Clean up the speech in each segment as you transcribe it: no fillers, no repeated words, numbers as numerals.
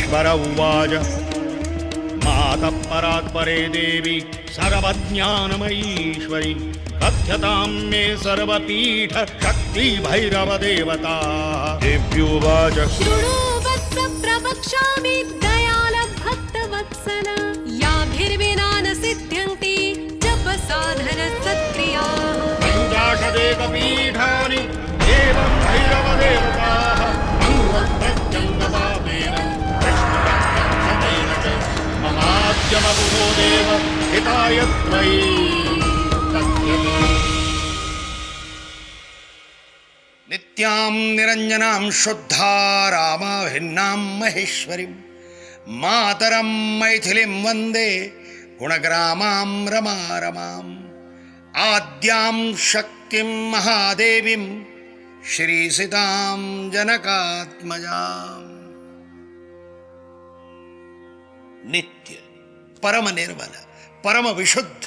ईश्वर उवाच मातः परात्परे देवी सर्वज्ञानमयीश्वरी कथ्यतां मे सर्वपीठ शक्ति भैरव देवता। देव्युवाच शृणु वत्स प्रवक्ष्यामि दयाल भक्तवत्सल याभिर्विना न सिद्ध्यन्ति जप साधन सत्क्रियाः। पञ्चाशदेकपीठानि एवं भैरव देवताः अंगप्रत्यङ्गपापेन कृष्णभक्तेन च ममाद्यमपुरो देव हिताय त्वयि कथ्यते। नित्यां निरञ्जनां शुद्धा रामाभिन्नां महेश्वरीं मातरं मैथिलीं वन्दे गुणग्रामां रमारमाम् आद्यां शक्तिं महादेवीं श्रीसीतां जनकात्मजाम्। नित्य परम निर्मल परम विशुद्ध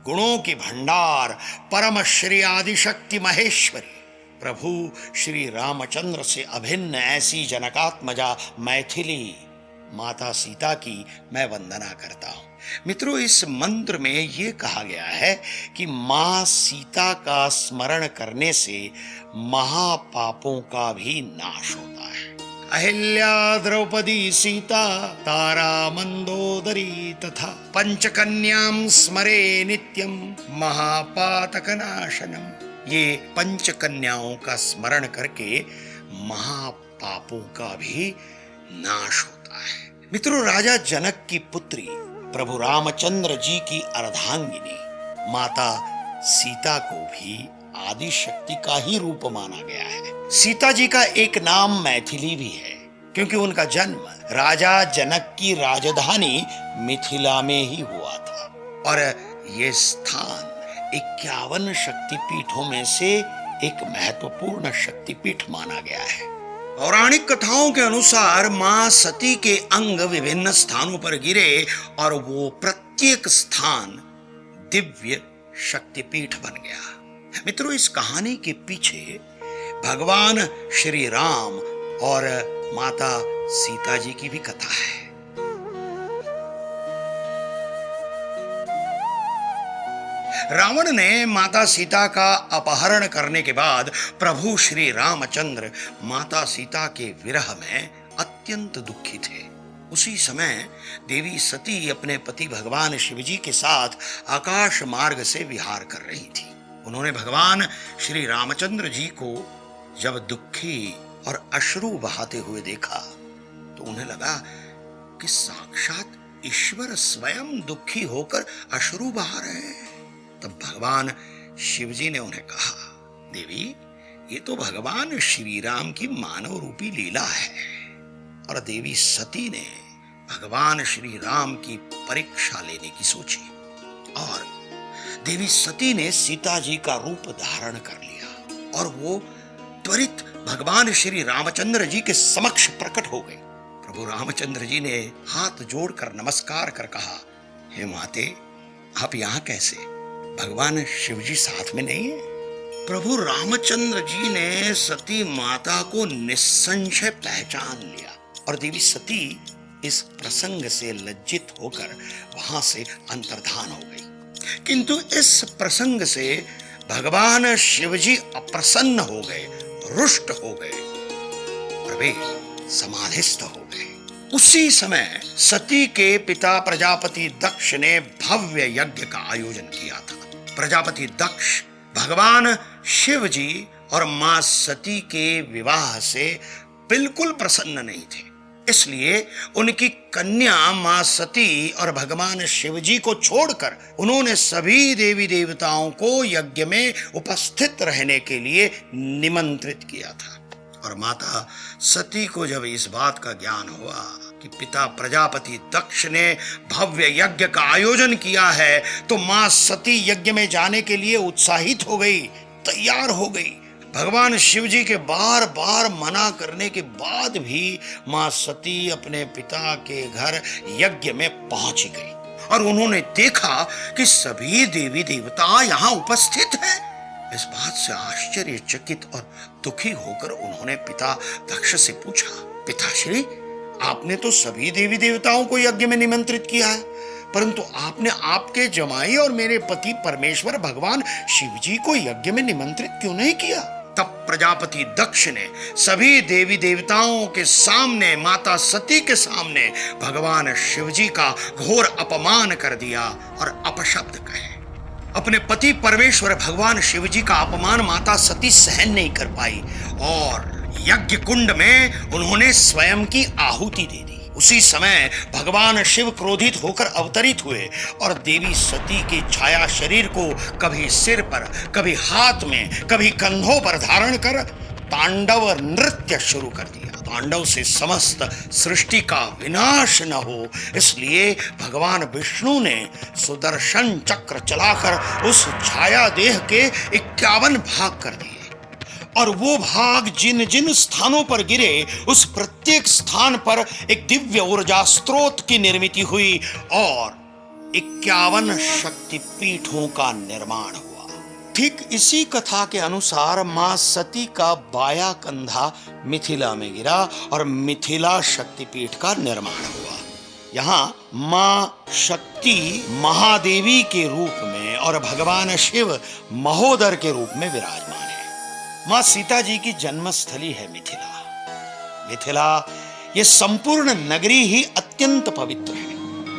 गुणों की भंडार परम श्री आदिशक्ति महेश्वरी प्रभु श्री रामचंद्र से अभिन्न ऐसी जनकात्मजा मैथिली माता सीता की मैं वंदना करता हूं। मित्रों, इस मंत्र में ये कहा गया है कि मां सीता का स्मरण करने से महापापों का भी नाश होता है। अहिल्या द्रौपदी सीता तारा मंदोदरी तथा पंचकन्यां स्मरे नित्यं महापातकनाशनम। ये पंचकन्याओं का स्मरण करके महापापों का भी नाश होता है। मित्रों, राजा जनक की पुत्री प्रभु रामचंद्र जी की अर्धांगिनी माता सीता को भी आदि शक्ति का ही रूप माना गया है। सीता जी का एक नाम मैथिली भी है क्योंकि उनका जन्म राजा जनक की राजधानी मिथिला में ही हुआ था और ये स्थान 51 शक्तिपीठों में से एक महत्वपूर्ण शक्तिपीठ माना गया है। पौराणिक कथाओं के अनुसार मां सती के अंग विभिन्न स्थानों पर गिरे और वो प्रत्येक स्थान दिव्य शक्तिपीठ बन गया। मित्रों, इस कहानी के पीछे भगवान श्री राम और माता सीता जी की भी कथा है। रावण ने माता सीता का अपहरण करने के बाद प्रभु श्री रामचंद्र माता सीता के विरह में अत्यंत दुखी थे। उसी समय देवी सती अपने पति भगवान शिवजी के साथ आकाश मार्ग से विहार कर रही थी। उन्होंने भगवान श्री रामचंद्र जी को जब दुखी और अश्रु बहाते हुए देखा तो उन्हें लगा कि साक्षात ईश्वर स्वयं दुखी होकर अश्रु बहा रहे हैं। तब भगवान शिवजी ने उन्हें कहा, देवी, ये तो भगवान श्री राम की मानव रूपी लीला है। और देवी सती ने भगवान श्री राम की परीक्षा लेने की सोची और देवी सती ने सीता जी का रूप धारण कर लिया और वो त्वरित भगवान श्री रामचंद्र जी के समक्ष प्रकट हो गई। प्रभु रामचंद्र जी ने हाथ जोड़कर नमस्कार कर कहा, हे माते, आप यहाँ कैसे? भगवान शिवजी साथ में नहीं है? प्रभु रामचंद्र जी ने सती माता को निस्संशय पहचान लिया और देवी सती इस प्रसंग से लज्जित होकर वहां से अंतर्धान हो गई। किंतु इस प्रसंग से भगवान शिवजी अप्रसन्न हो गए, रुष्ट हो गए और वे समाधिस्थ हो गए। उसी समय सती के पिता प्रजापति दक्ष ने भव्य यज्ञ का आयोजन किया था। प्रजापति दक्ष भगवान शिव जी और मां सती के विवाह से बिल्कुल प्रसन्न नहीं थे। इसलिए उनकी कन्या मां सती और भगवान शिव जी को छोड़कर उन्होंने सभी देवी देवताओं को यज्ञ में उपस्थित रहने के लिए निमंत्रित किया था। और माता सती को जब इस बात का ज्ञान हुआ कि पिता प्रजापति दक्ष ने भव्य यज्ञ का आयोजन किया है तो मां सती यज्ञ में जाने के लिए उत्साहित हो गई, तैयार हो गई। भगवान शिव जी के बार बार मना करने के बाद भी मां सती अपने पिता के घर यज्ञ में पहुंच गई और उन्होंने देखा कि सभी देवी देवता यहाँ उपस्थित हैं। इस बात से आश्चर्यचकित और दुखी होकर उन्होंने पिता दक्ष से पूछा, पिताश्री, आपने तो सभी देवी देवताओं को यज्ञ में निमंत्रित किया है, परंतु आपने आपके जमाई और मेरे पति परमेश्वर भगवान शिव जी को यज्ञ में निमंत्रित क्यों नहीं किया? तब प्रजापति दक्ष ने सभी देवी देवताओं के सामने, माता सती के सामने भगवान शिव जी का घोर अपमान कर दिया और अपशब्द कहे। अपने पति परमेश्वर भगवान शिव जी का अपमान माता सती सहन नहीं कर पाई और यज्ञ कुंड में उन्होंने स्वयं की आहुति दे दी। उसी समय भगवान शिव क्रोधित होकर अवतरित हुए और देवी सती की छाया शरीर को कभी सिर पर, कभी हाथ में, कभी कंधों पर धारण कर तांडव नृत्य शुरू कर दिया। तांडव से समस्त सृष्टि का विनाश न हो, इसलिए भगवान विष्णु ने सुदर्शन चक्र चलाकर उस छाया देह के 51 भाग कर दिए और वो भाग जिन जिन स्थानों पर गिरे उस प्रत्येक स्थान पर एक दिव्य ऊर्जा स्रोत की निर्मित हुई और 51 शक्तिपीठों का निर्माण हुआ। ठीक इसी कथा के अनुसार मां सती का बाया कंधा मिथिला में गिरा और मिथिला शक्तिपीठ का निर्माण हुआ। यहाँ मां शक्ति महादेवी के रूप में और भगवान शिव महोदर के रूप में विराजमान है। मां सीता जी की जन्मस्थली है मिथिला। मिथिला ये संपूर्ण नगरी ही अत्यंत पवित्र है।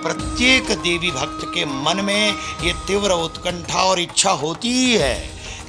प्रत्येक देवी भक्त के मन में ये तीव्र उत्कंठा और इच्छा होती ही है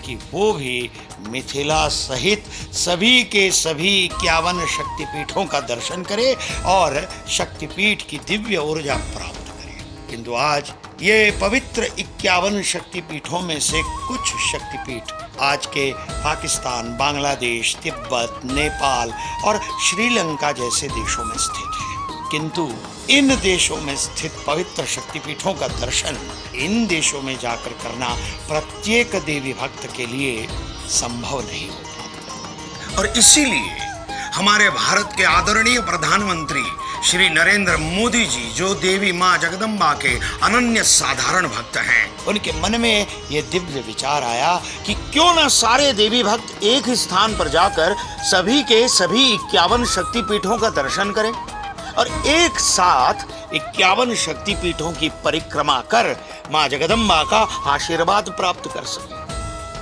कि वो भी मिथिला सहित सभी के सभी 51 शक्तिपीठों का दर्शन करे और शक्तिपीठ की दिव्य ऊर्जा प्राप्त करे। किंतु आज ये पवित्र 51 शक्तिपीठों में से कुछ शक्तिपीठ आज के पाकिस्तान, बांग्लादेश, तिब्बत, नेपाल और श्रीलंका जैसे देशों में स्थित है। किंतु इन देशों में स्थित पवित्र शक्तिपीठों का दर्शन इन देशों में जाकर करना प्रत्येक देवी भक्त के लिए संभव नहीं हो पाता। और इसीलिए हमारे भारत के आदरणीय प्रधानमंत्री श्री नरेंद्र मोदी जी, जो देवी मां जगदम्बा के अनन्य साधारण भक्त हैं, उनके मन में यह दिव्य विचार आया कि क्यों न सारे देवी भक्त एक ही स्थान पर जाकर सभी के सभी 51 शक्तिपीठों का दर्शन करें और एक साथ 51 शक्तिपीठों की परिक्रमा कर मां जगदम्बा का आशीर्वाद प्राप्त कर सके।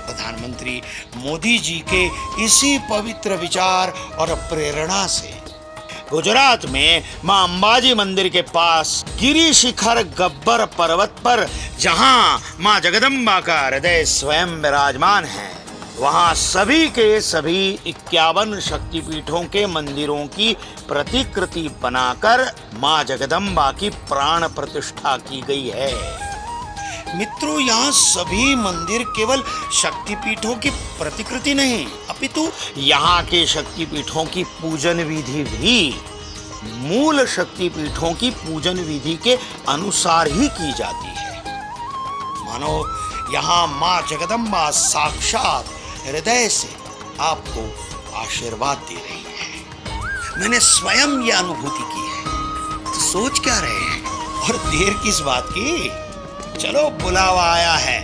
प्रधानमंत्री मोदी जी के इसी पवित्र विचार और प्रेरणा से गुजरात में मां अंबाजी मंदिर के पास गिरी शिखर गब्बर पर्वत पर, जहां मां जगदम्बा का हृदय स्वयं विराजमान है, वहां सभी के सभी 51 शक्तिपीठों के मंदिरों की प्रतिकृति बनाकर मां जगदम्बा की प्राण प्रतिष्ठा की गई है। मित्रों, यहाँ सभी मंदिर केवल शक्तिपीठों की प्रतिकृति नहीं, अपितु यहाँ के शक्तिपीठों की पूजन विधि भी मूल शक्तिपीठों की पूजन विधि के अनुसार ही की जाती है। मानो यहाँ मां जगदम्बा साक्षात हृदय से आपको आशीर्वाद दे रही है। मैंने स्वयं यह अनुभूति की है। तो सोच क्या रहे हैं और देर किस बात की? चलो, बुलावा आया है,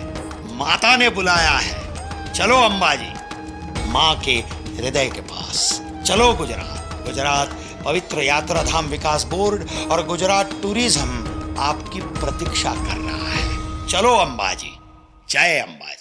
माता ने बुलाया है। चलो अंबाजी, माँ के हृदय के पास चलो। गुजरात पवित्र यात्रा धाम विकास बोर्ड और गुजरात टूरिज्म आपकी प्रतीक्षा कर रहा है। चलो अंबाजी, जय अंबाजी।